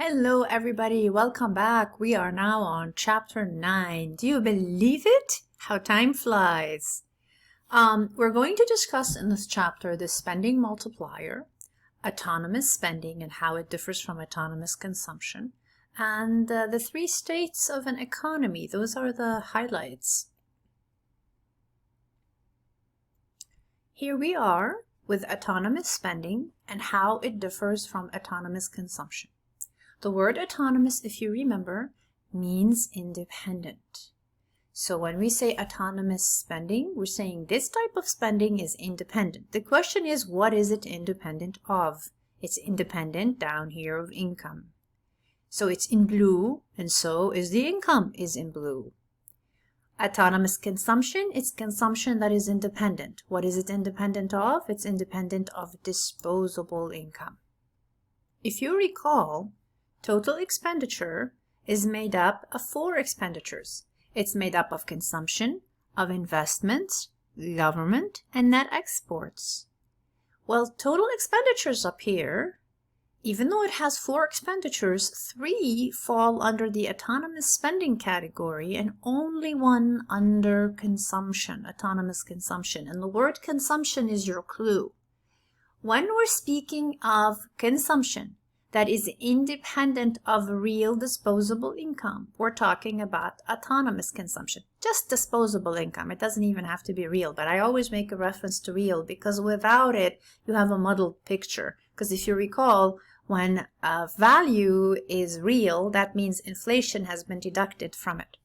Hello everybody, welcome back. We are now on chapter 9. Do you believe it? How time flies. We're going to discuss in this chapter the spending multiplier, autonomous spending and how it differs from autonomous consumption, and the three states of an economy. Those are the highlights. Here we are with autonomous spending and how it differs from autonomous consumption. The word autonomous, if you remember, means independent. So when we say autonomous spending, we're saying this type of spending is independent. The question is, what is it independent of? It's independent down here of income. So it's in blue, and so is the income is in blue. Autonomous consumption, it's consumption that is independent. What is it independent of? It's independent of disposable income. If you recall, total expenditure is made up of four expenditures. It's made up of consumption, of investments, government, and net exports. Well, total expenditures up here, even though it has four expenditures, three fall under the autonomous spending category and only one under consumption, autonomous consumption. And the word consumption is your clue. When we're speaking of consumption that is independent of real disposable income, we're talking about autonomous consumption. Just disposable income. It doesn't even have to be real, but I always make a reference to real because without it, you have a muddled picture. Because if you recall, when a value is real, that means inflation has been deducted from it.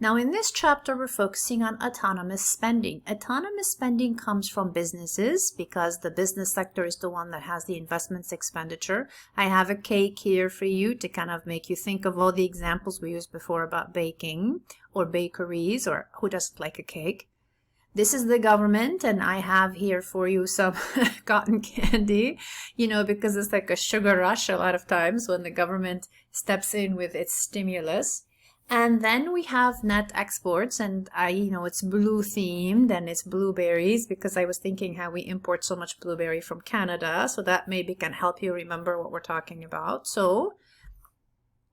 Now in this chapter, we're focusing on autonomous spending. Autonomous spending comes from businesses because the business sector is the one that has the investments expenditure. I have a cake here for you to kind of make you think of all the examples we used before about baking or bakeries or who doesn't like a cake. This is the government, and I have here for you some cotton candy, because it's like a sugar rush a lot of times when the government steps in with its stimulus. And then we have net exports, and it's blue themed and it's blueberries because I was thinking how we import so much blueberry from Canada. So that maybe can help you remember what we're talking about. So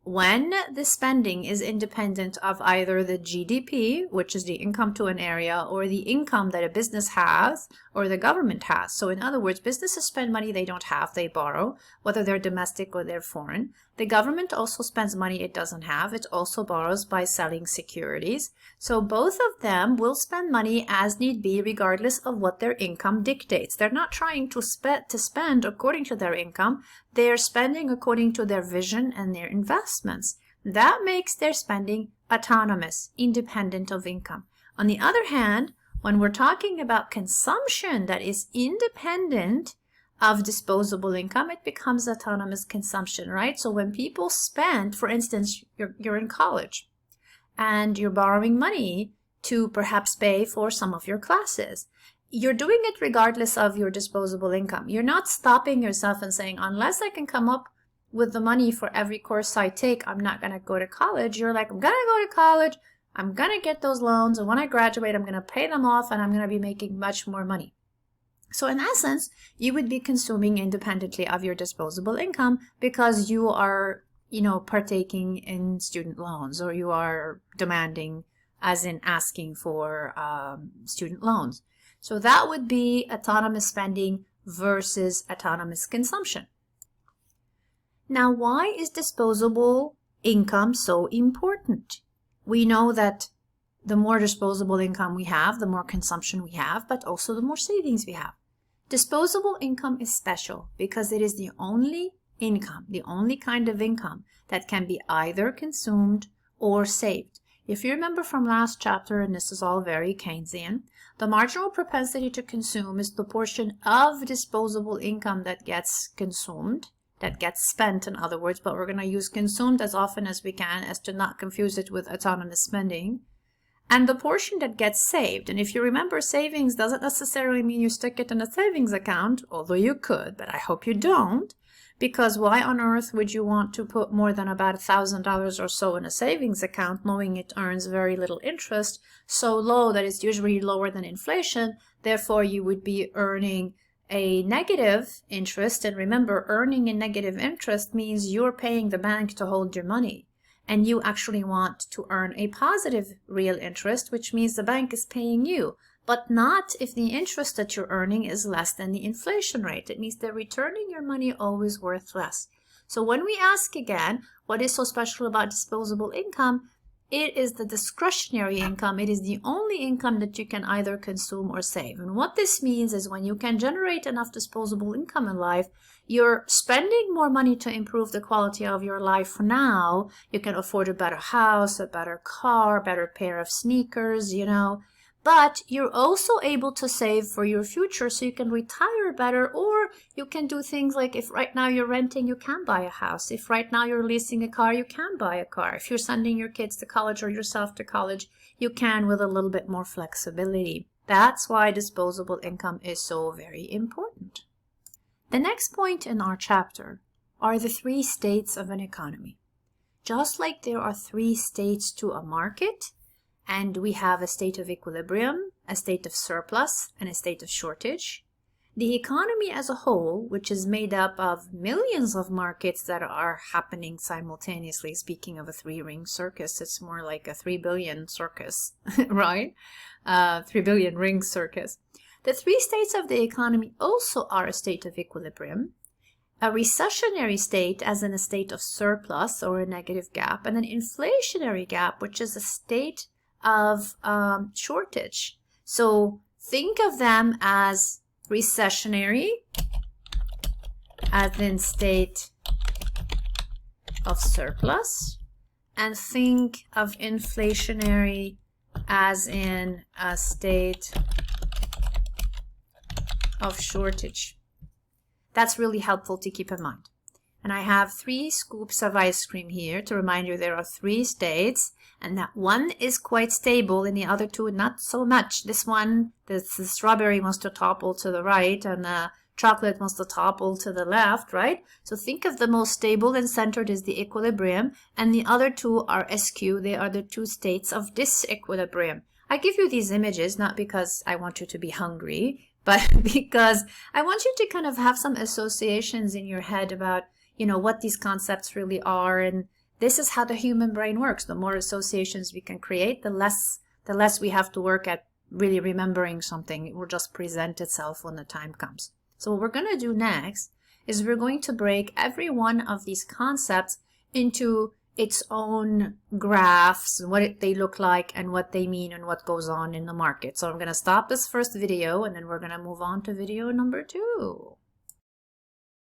when the spending is independent of either the GDP, which is the income to an area, or the income that a business has or the government has. So in other words, businesses spend money they don't have, they borrow, whether they're domestic or they're foreign. The government also spends money it doesn't have. It also borrows by selling securities. So both of them will spend money as need be regardless of what their income dictates. They're not trying to spend according to their income. They're spending according to their vision and their investments. That makes their spending autonomous, independent of income. On the other hand, when we're talking about consumption that is independent of disposable income, it becomes autonomous consumption, right? So when people spend, for instance, you're in college and you're borrowing money to perhaps pay for some of your classes. You're doing it regardless of your disposable income. You're not stopping yourself and saying, unless I can come up with the money for every course I take, I'm not going to go to college. You're like, I'm going to go to college. I'm going to get those loans. And when I graduate, I'm going to pay them off and I'm going to be making much more money. So in essence, you would be consuming independently of your disposable income because you are, partaking in student loans, or you are demanding, as in asking for student loans. So that would be autonomous spending versus autonomous consumption. Now, why is disposable income so important? We know that the more disposable income we have, the more consumption we have, but also the more savings we have. Disposable income is special because it is the only income, the only kind of income that can be either consumed or saved. If you remember from last chapter, and this is all very Keynesian, the marginal propensity to consume is the portion of disposable income that gets consumed, that gets spent in other words, but we're going to use consumed as often as we can as to not confuse it with autonomous spending. And the portion that gets saved. And if you remember, savings doesn't necessarily mean you stick it in a savings account, although you could, but I hope you don't. Because why on earth would you want to put more than about $1,000 or so in a savings account, knowing it earns very little interest, so low that it's usually lower than inflation? Therefore, you would be earning a negative interest, and remember, earning a negative interest means you're paying the bank to hold your money, and you actually want to earn a positive real interest, which means the bank is paying you, but not if the interest that you're earning is less than the inflation rate. It means they're returning your money always worth less. So when we ask again, what is so special about disposable income? It is the discretionary income. It is the only income that you can either consume or save. And what this means is when you can generate enough disposable income in life, you're spending more money to improve the quality of your life now. You can afford a better house, a better car, a better pair of sneakers, But you're also able to save for your future so you can retire better, or you can do things like if right now you're renting, you can buy a house. If right now you're leasing a car, you can buy a car. If you're sending your kids to college or yourself to college, you can with a little bit more flexibility. That's why disposable income is so very important. The next point in our chapter are the 3 states of an economy. Just like there are 3 states to a market, and we have a state of equilibrium, a state of surplus, and a state of shortage, the economy as a whole, which is made up of millions of markets that are happening simultaneously, speaking of a 3-ring circus, it's more like a 3 billion circus, right? 3 billion ring circus. The 3 states of the economy also are a state of equilibrium, a recessionary state as in a state of surplus or a negative gap, and an inflationary gap, which is a state of shortage. So think of them as recessionary, as in state of surplus, and think of inflationary as in a state of shortage. That's really helpful to keep in mind. And I have 3 scoops of ice cream here to remind you there are 3 states, and that one is quite stable and the other 2 not so much. This one, the strawberry wants to topple to the right and the chocolate wants to topple to the left, right? So think of the most stable and centered is the equilibrium, and the other 2 are SQ. They are the 2 states of disequilibrium. I give you these images not because I want you to be hungry, but because I want you to kind of have some associations in your head about what these concepts really are, and this is how the human brain works. The more associations we can create, the less we have to work at really remembering something. It will just present itself when the time comes. So what we're going to do next is we're going to break every one of these concepts into its own graphs, and what they look like and what they mean and what goes on in the market. So I'm going to stop this first video and then we're going to move on to video number 2.